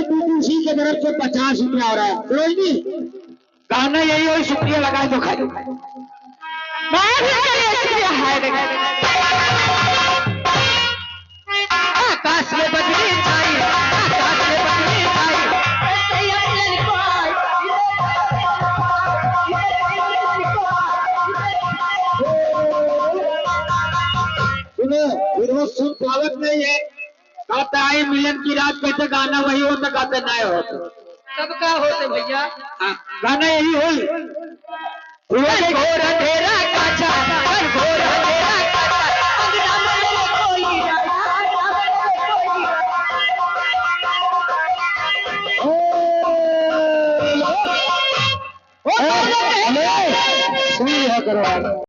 BBC की तरफ से 50 रुपया हो रहा है। फिरोज जी गाना यही हो, शुक्रिया लगाए तो खाई आकाश में बदली छाई, आकाश में बदली छाई। सुनो फिरोज सुन पावत नहीं है, कहता है मिलन की रात कैसे गाना वही हो तो कहते ना हो सबका होते भैया। गाना यही हो। घोर अंधेरा काचा, घोर अंधेरा काचा, अंगना में कोई सुन लिया करो।